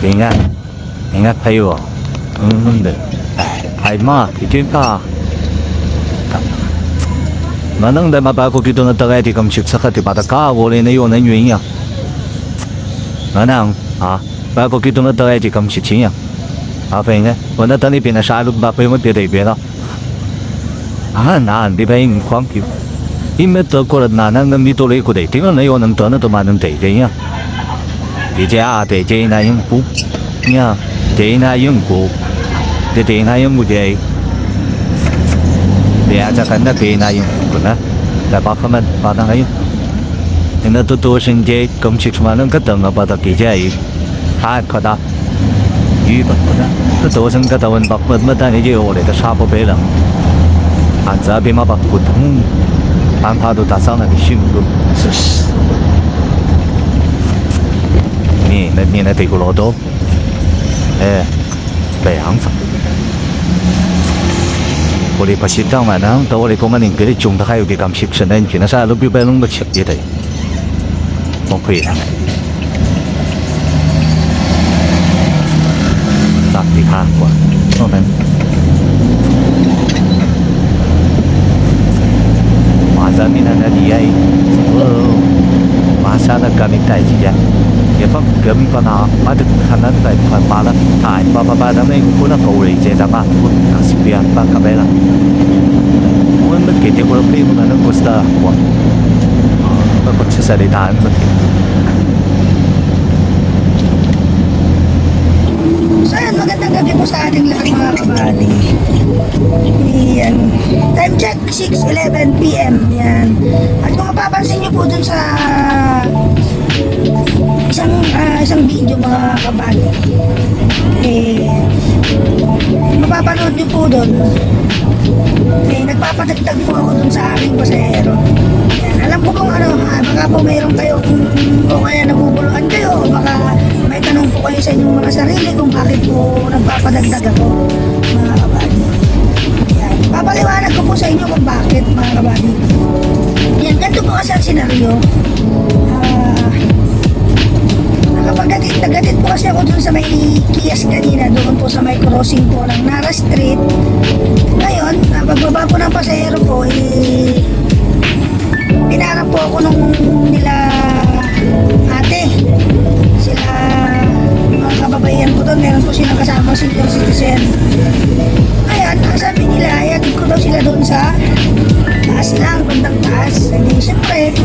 Ingat. Ingat kayo. 네. 아이마, 기준가. 나는 내 마바고 기도는 다가야 지금 식사까지 받아가 원래는 요는 유인이야. 나는 바고 기도는 다가야 지금 식칭이야. 아페네, 오늘 다니 비나 샤룩 바페면 되대비라. 나 디베인 광기. 이메 더고라 나는 미도레 고대. 띵은 요는 더는 더 많은 대대야. 이제 대제나 영구. 야, 대나 영구. 대나 영구 대. Dia akan nak kena yang guna, dapat kaman pada ngayu. Ina tu senjai komsik semalam ketemu pada kijai, kata, ibu guna. Tu sen kata wan bakmat mata ni je oleh tu siapa belang. Anza bima bakut, tanpa tu dasar nak disinggung. Ni nak tiga lodo, bayang sah. 우리 바시땅만은 더 우리 고만인 그리 중다 가요기 감식 선은 지나사 루비 배는 거 척이다. 뭐그이라. 싹디 하고. 오늘 마자미나 나디야이. 마사나 가미타이지야. 예방 금거나 마득 하나다 파라 타이 바바바다메 kuna kauri je jama kasipian ba kabela mun ke te ko pri mun nan costa ko ba sa litan ba te So yan, magandang gabi po sa ating lahat mga kabali. Yan. Time check, 6:11 PM. Yan. At kung mapapansin nyo po dun sa isang video mga kabali, mapapanood nyo po dun, nagpapadagdag po ako dun sa aking pasahero. Yan. Alam ko kung baka po mayroon kayong o kaya nabubuluhan kayo, baka may tanong po kayo sa inyong mga sarili kung bakit po nagpapadagdag ako mga kabali. Yan. Papaliwanag ko po sa inyo kung bakit mga kabali. Yan, ganito po kasi ang senaryo. Nagatid po kasi ako dun sa may Kias kanina, doon po sa may crossing po ng Nara Street. Ngayon, pagbaba po ng pasahero po, pinarap po ako nung nila ate. Sila, mga kababaihan ko doon, meron po silang kasama senior citizen. Ngayon, ang sabi nila, ayatid ko daw sila doon sa taas lang, bandang taas. Hindi, siyempre,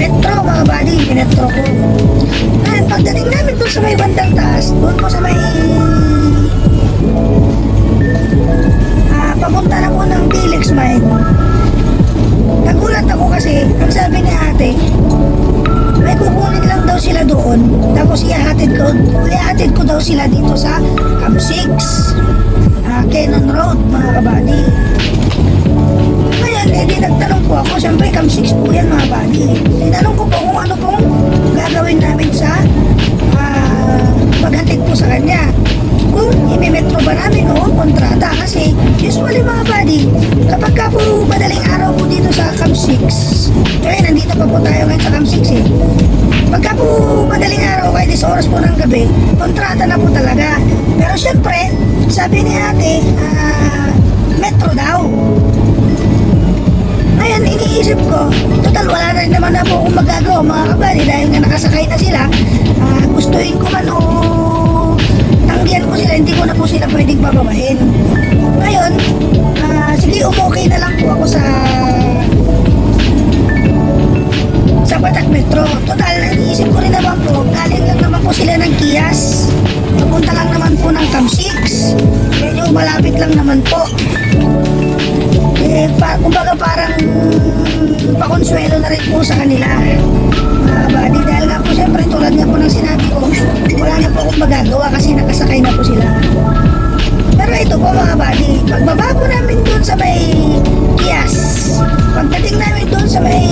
metro mga buddy, minetro ko. Ngayon, pagdating namin doon sa may bandang taas, doon po sa may papunta na po ng Felix Mine. Nagulat ako kasi, ang sabi ni ate, may kukunin lang daw sila doon, tapos ihatid ko daw sila dito sa Camp 6, Cannon Road mga kabady. Ngayon, di nagtanong po ako, siyempre Camp 6 po yan mga buddy. Tinanong ko po kung ano pong gagawin namin sa paghatid po sa kanya. Kung imimetro ba namin o kontrata, kasi usually mga buddy, kapag ka po madaling araw po dito sa Camp 6, kaya nandito pa po tayo ngayon sa Camp 6 eh. Pagka po madaling araw, kahit 10 oras po ng gabi, kontrata na po talaga. Pero syempre, sabi ni ate, metro daw. Ngayon, iniisip ko, total wala na rin naman na po akong magagawa mga kabali dahil nga nakasakay na sila. Gustuin ko man o tanggihan ko sila, hindi ko na po sila pwedeng bababahin. Ngayon, sige, umokay na lang po ako sa Batak Metro. Total, iniisip ko rin naman po, galing lang naman po sila ng Kias. Papunta lang naman po ng Camp 6. Medyo malapit lang naman po. Kumbaga parang pakonsuelo na rin po sa kanila. Buddy, dahil nga po syempre tulad nga po ng sinabi ko, wala na po akong magagawa kasi nakasakay na po sila. Pero ito po mga buddy, pagbaba po namin doon sa may Kias, pagdating namin doon sa may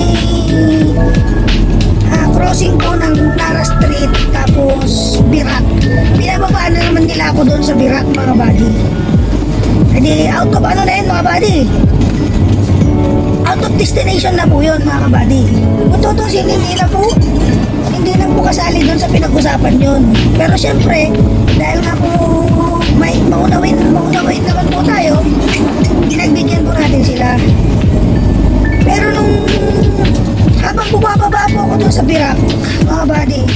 crossing po ng Nara Street tapos Birak, pinababaan na naman nila ako doon sa Birak mga buddy. Hindi, out of ano na yun mga buddy, out of destination na po yun mga kabady. Kung tutusin, hindi hindi na po kasali doon sa pinag-usapan yun. Pero syempre, dahil nga po may maunawin naman po tayo, pinagbigyan po natin sila. Pero nung habang bumababa po ako doon sa Birak, mga buddy,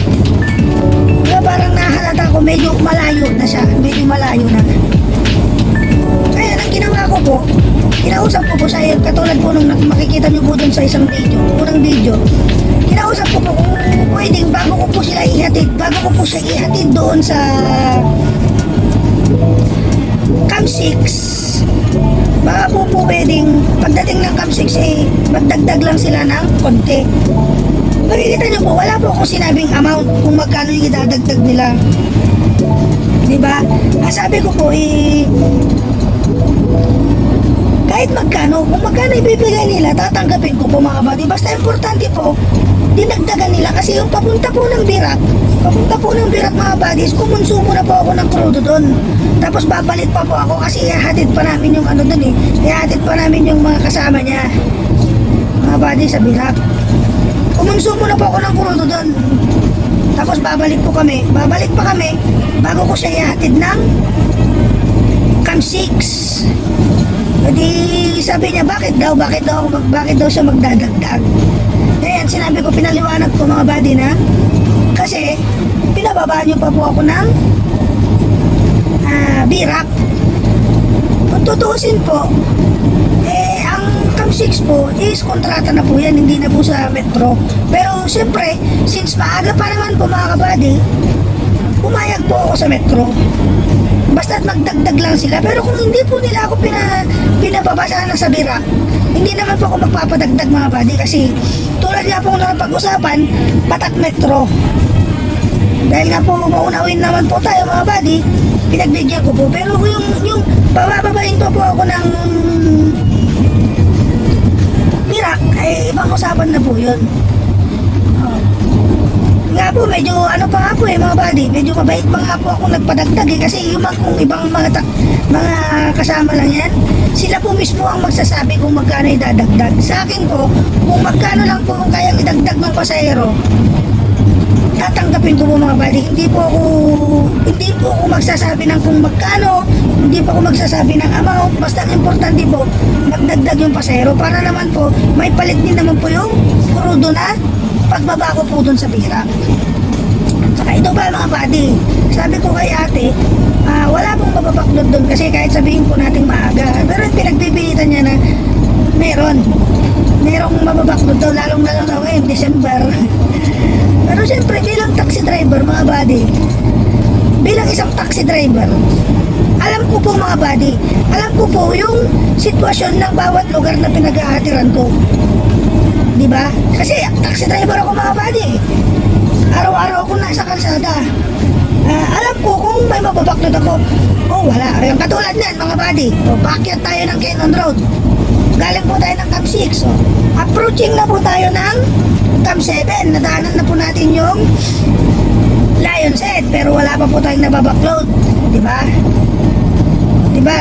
parang nahalata ko medyo malayo na siya, medyo malayo na. Kaya ang ginawa ko po, kinausap ko po siya, katulad po nung makikita niyo po doon sa isang video, unang video. Kinausap ko po kung pwedeng bago ko po siya ihatid doon sa Camp 6. Baka po pwedeng pagdating ng Camp 6 magdagdag lang sila ng konti. Makikita niyo po, wala po akong sinabing amount kung magkano yung idadagdag nila. Diba? Sabi ko po kahit magkano, kung magkano ibibigay nila, tatanggapin ko po mga buddy. Basta importante po, dinagdagan nila kasi yung papunta po ng Birak mga buddies, kumonsumo na po ako ng crudo doon. Tapos babalik pa po ako kasi ihahatid pa namin yung ano doon ihahatid pa namin yung mga kasama niya, mga buddies, sa Birak. Kumonsumo na po ako ng crudo doon. Tapos babalik pa kami bago ko siya ihatid ng Camp 6. Hindi, sabi niya, bakit daw siya magdadagdag? Kaya sinabi ko, pinaliwanag ko mga buddy na kasi pinababa niyo pa po ako ng Birak. Kung tutuusin po, ang Camp 6 po is kontrata na po yan, hindi na po sa Metro. Pero siyempre, since maaga pa naman po mga kabady, pumayag po ako sa Metro. Basta't magdagdag lang sila. Pero kung hindi po nila ako pinababasa na sa Birak, hindi naman po ako magpapadagdag mga buddy kasi tulad nga po na pag-usapan, patak Metro. Dahil nga po maunawin naman po tayo mga buddy, pinagbigyan ko po. Pero yung pabababain po ako ng Birak ay ibang usapan na po yun. Nga po, medyo ano pa nga po mga buddy, medyo mabait pa nga po ako nagpadagdag kasi yung kung ibang mga kasama lang yan, sila po mismo ang magsasabi kung magkano idadagdag. Sa akin po, kung magkano lang po kung kayang idagdag ng pasahero, tatanggapin ko po mga buddy. Hindi po ako magsasabi ng kung magkano, hindi po ako magsasabi ng amount, basta ang importante po, magdagdag yung pasahero para naman po, may palit din naman po yung crudo na pagbaba ko po dun sa Birak. Saka ito ba mga buddy, sabi ko kay ate, wala pong mababaklod dun kasi kahit sabihin po natin maaga, pero pinagpipilitan niya na merong mababaklod daw, lalong ngayon, December. Pero siyempre bilang taxi driver mga buddy, bilang isang taxi driver, alam ko po mga buddy, alam ko po yung sitwasyon ng bawat lugar na pinag-aatiran ko. Diba? Kasi taxi driver ako mga buddy. Araw-araw ako nasa kalsada. Alam ko kung may mababaklod ako. Wala. Yung katulad niyan mga buddy. Paakyat tayo ng Cannon Road. Galing po tayo ng Camp 6. Approaching na po tayo ng Camp 7. Nadaanan na po natin yung Lion's Head. Pero wala pa po tayong nababaklod. Diba?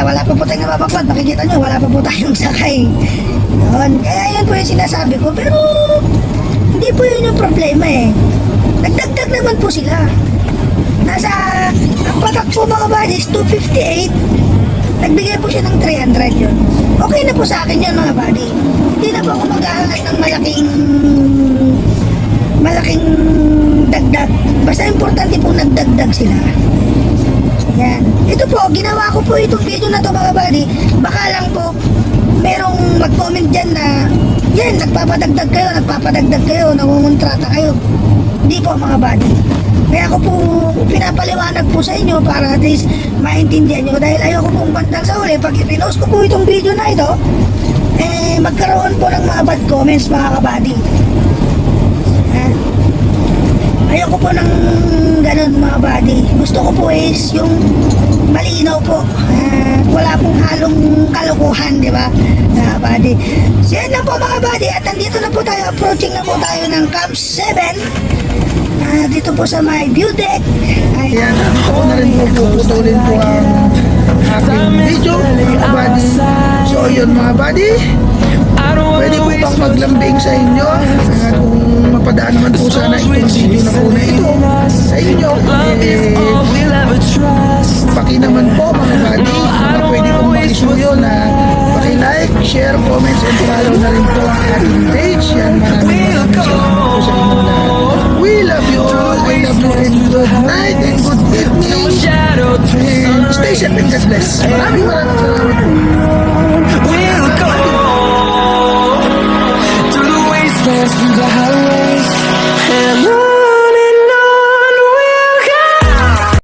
Wala pa po tayong nababaklod. Makikita nyo, wala pa po tayong sakay. Yun. Kaya yun po yung sinasabi ko. Pero hindi po yun yung problema Nagdagdag naman po sila. Ang patak po mga buddies, 258. Nagbigay po siya ng 300 yun. Okay na po sa akin yun mga buddy. Hindi na po ako mag-aangat ng malaking dagdag. Basta importante po nagdagdag sila. Yan. Ito po, ginawa ko po itong video na to mga buddy. Baka lang po merong mag-comment dyan na yan, nagpapadagdag kayo, nangungontrata kayo. Hindi po mga buddy. Kaya ako po pinapaliwanag po sa inyo para at least maintindihan nyo. Dahil ayoko pong bandang sa uli, pag ipinost ko po itong video na ito, magkaroon po ng mga bad comments mga kabady. Ayoko po ng ganun mga buddy. Gusto ko po is yung malinaw po. Wala pong halong kalokohan, di ba? Buddy. So yan lang po mga buddy. At nandito na po tayo. Approaching na po tayo ng Camp 7. Dito po sa may view deck. Ayan, dito ko na rin po puputulin po ang aking video mga buddy. So yun mga buddy, pwede po bang maglambing sa inyo? Kung mapadaan naman po sana itong video na po na ito sa inyo. Paki naman po mga buddy, baka pwede pong makisuyo na paki-like, share, comments, and follow na rin po ang ating page. Yan, maraming salamat po sa inyo lahat. We love you all. I love you and good night and good evening. And stay safe and God bless. Maraming salamat po.